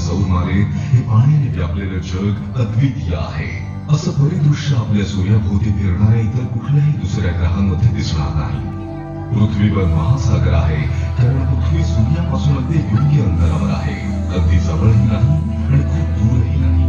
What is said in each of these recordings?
सौरमालेत हे पाण्याने व्यापलेलं जग अद्वितीय आहे. असं परिदृश्य आपल्या सूर्याभोवती फिरणाऱ्या इतर कुठल्याही दुसऱ्या ग्रहांमध्ये दिसणार नाही. पृथ्वीवर महासागर आहे, कारण पृथ्वी सूर्यापासून अगदी योग्य अंतरावर आहे. अगदी जवळही नाही आणि खूप दूरही नाही.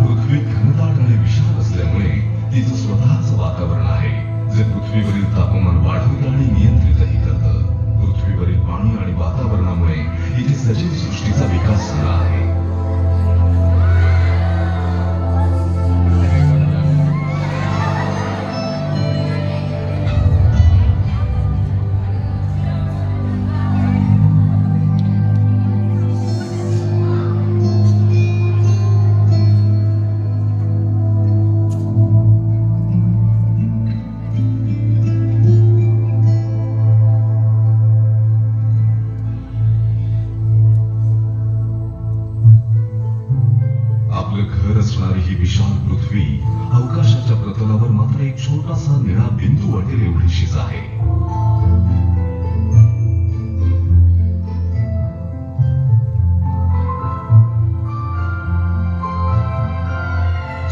पृथ्वी घनदाट आणि विशाल असल्यामुळे तिचं स्वतःच वातावरण आहे, जे पृथ्वीवरील तापमान वाढवतं आणि नियंत्रितही करतं. पृथ्वीवरील पाणी आणि वातावरणामुळे इथे सजीव सृष्टीचा विकास झाला आहे. ही विशाल पृथ्वी अवकाशाच्या प्रतलावर मात्र एक छोटासा निळा बिंदू वाटेल एवढीशीच आहे.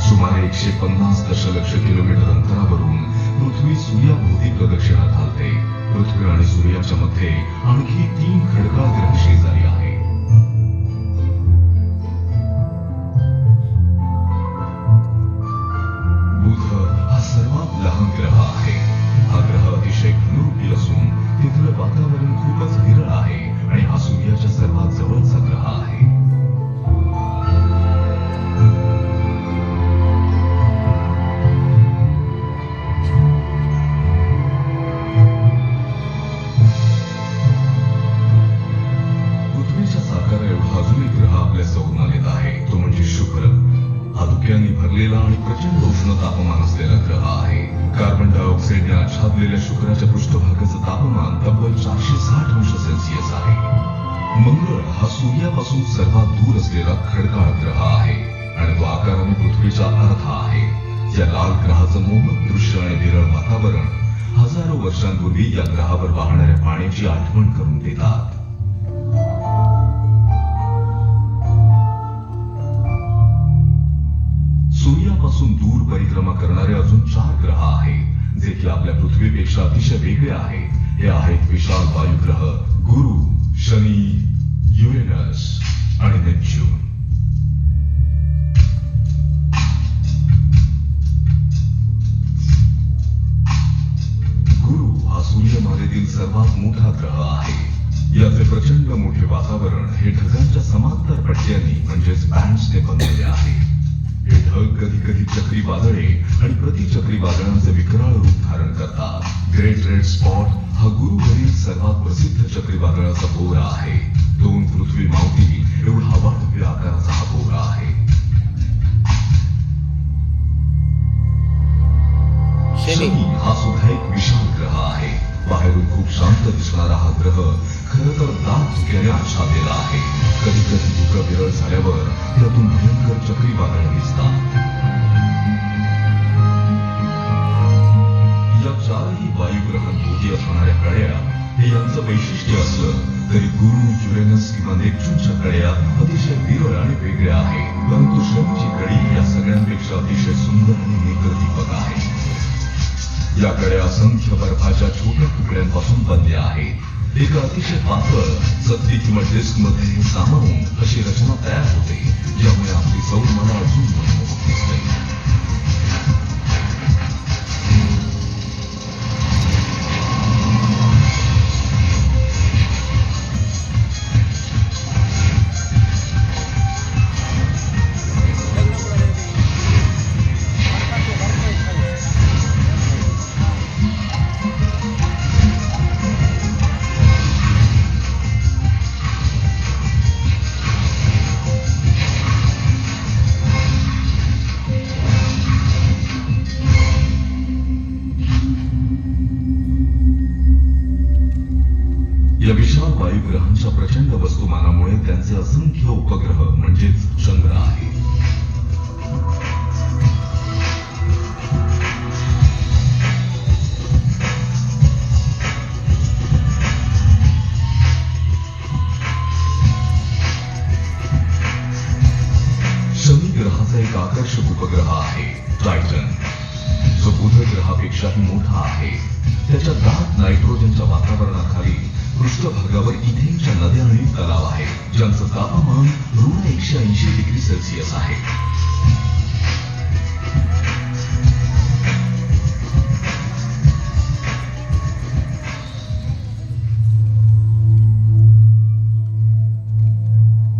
सुमारे 150 दशलक्ष किलोमीटर अंतरावरून पृथ्वी सूर्याभोवती प्रदक्षिणा घालते. पृथ्वी आणि सूर्याच्या मध्ये आणखी 3 खडकाळ ग्रह शेजारी आहे. सर्वात लहान ग्रह आहे. हा ग्रह अतिशय घनरूपी असून तिथलं वातावरण खूपच विरळ आहे आणि हा सूर्याच्या सर्वात जवळचा ग्रह आहे. पृथ्वीच्या साकारा एवढा अजून एक ग्रह आपल्या सौरमालेत आहे, तो म्हणजे शुक्र. हा धुक्यांनी भरलेला आणि प्रचंड उष्ण तापमान असलेला ग्रह आहे. कार्बन डायऑक्साईडने आच्छादलेल्या शुक्राच्या पृष्ठभागाचं तापमान तब्बल 460 अंश सेल्सिअस आहे. मंगळ हा सूर्यापासून सर्वात दूर असलेला खडकाळ ग्रह आहे आणि तो आकाराने पृथ्वीचा अर्धा आहे. या लाल ग्रहाचं मोहक दृश्य आणि विरळ वातावरण हजारो वर्षांपूर्वी या ग्रहावर वाहणाऱ्या पाण्याची आठवण करून देतात. सूर्यापासून दूर परिक्रमा करणारे अजून 4 ग्रह आहेत, जे की आपल्या पृथ्वीपेक्षा अतिशय वेगळे आहेत. हे आहेत विशाल वायुग्रह गुरु, शनी, युरेनस आणि नेपच्यून. गुरु हा सूर्यमालेतील सर्वात मोठा ग्रह आहे. याचे प्रचंड मोठे वातावरण हे ढगांच्या समांतर पट्ट्यांनी म्हणजेच बँड्सने बनलेले आहे. हे ढग कधी कधी चक्रीवादळे आणि प्रतिचक्रीवादळांचे विकराळ रूप धारण करतात. ग्रेट रेड स्पॉट हा गुरुवरील सर्वात प्रसिद्ध चक्रीवादळाचा भोवरा आहे. 2 पृथ्वी मावतील एवढा वाढव्य आकाराचा हा भोवरा आहे. शनी हा सुद्धा एक विशाल ग्रह आहे. बाहेरून खूप शांत दिसणारा हा ग्रह खरं तर दाट धुक्याने आच्छादलेला आहे. कधी कधी धुकं विरळ झाल्यावर त्यातून भयंकर चक्रीवादळ दिसतात. या 4ही वायुग्रहांभोवती असणाऱ्या कड्या हे यांचं वैशिष्ट्य असलं तरी गुरु, युरेनस किंवा नेपच्यूनच्या कड्या अतिशय विरळ आणि वेगळ्या आहेत. परंतु शनीची कडी या सगळ्यांपेक्षा अतिशय सुंदर आणि नेत्रदीपक आहे. या कड्या असंख्य बर्फाच्या छोट्या तुकड्यांपासून बनल्या आहेत. एका अतिशय पातळ चकती किंवा डिस्क मध्ये सामावून अशी रचना तयार होते, ज्यामुळे आपली सौरमाला अजून मनमोहक दिसते. या विशाल वायुग्रहांच्या प्रचंड वस्तुमानामुळे त्यांचे असंख्य उपग्रह म्हणजेच चंद्र आहेत. पृष्ठभाग आहे. त्याच्या दाट नायट्रोजनच्या वातावरणाखाली पृष्ठभागावर इथेनच्या नद्या आणि तलाव आहेत, ज्यांचं तापमान ऋण 180 डिग्री सेल्सिअस आहे.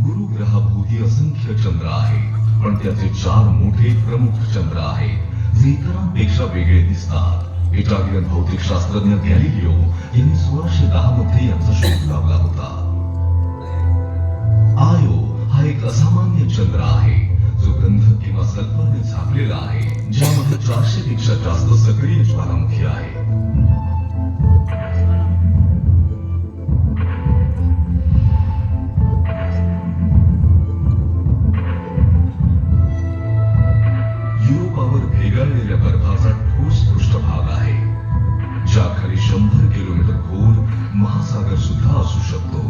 गुरु ग्रहाभोवती असंख्य चंद्र आहेत, पण त्याचे 4 मोठे प्रमुख चंद्र आहेत जे इतरांपेक्षा वेगळे दिसतात. इटालियन भौतिकशास्त्रज्ञ गॅलिलिओ यांनी 1610 मध्ये यांचा शोध लावला होता. आयो हा एक असामान्य चंद्र आहे जो गंध किंवा सल्फरने झाकलेला आहे, ज्यामध्ये 400 पेक्षा जास्त सक्रिय ज्वालामुखी आहे. युरोपावर भेगाळलेल्या बर्फाचा ठोस पृष्ठभाग आहे, ज्याखाली 100 किलोमीटर खोल महासागर सुद्धा असू शकतो.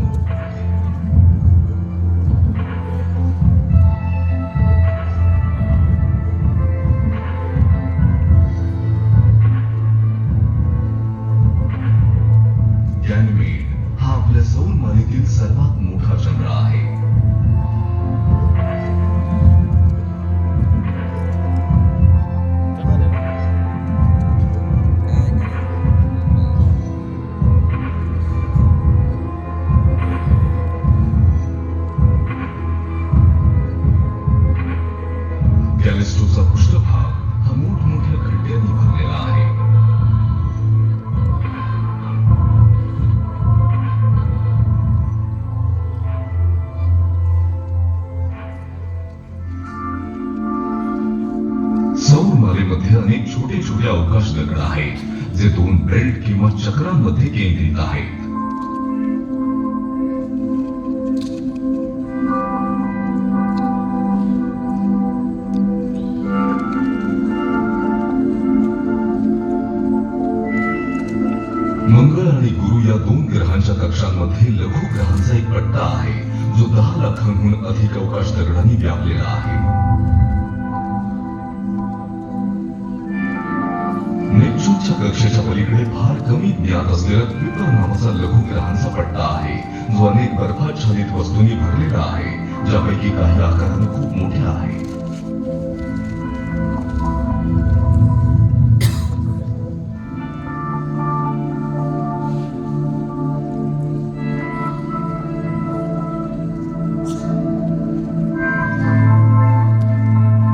गॅनिमेड हा आपल्या सौरमालेतील सर्वात मोठा चंद्र आहे. गॅलिस्टोचा पृष्ठभाग हा मोठमोठ्या खड्ड्यांनी भरलेला आहे. सौरमालेमध्ये अनेक छोटे छोटे अवकाश दगड आहेत जे 2 बेल्ट किंवा चक्रांमध्ये केंद्रित आहेत. मंगळ आणि गुरु या 2 ग्रहांच्या कक्षांमध्ये लघु ग्रहांचा एक पट्टा आहे जो 10 लाखांहून अधिक अवकाश दगडांनी व्यापलेला आहे. नेपच्यूनच्या कक्षेच्या पलीकडे फार कमी ज्ञात असलेला क्युपर नावाचा लघु ग्रहांचा पट्टा आहे जो अनेक बर्फाच्छादित वस्तूंनी भरलेला आहे, ज्यापैकी काही आकाराने खूप मोठ्या आहेत.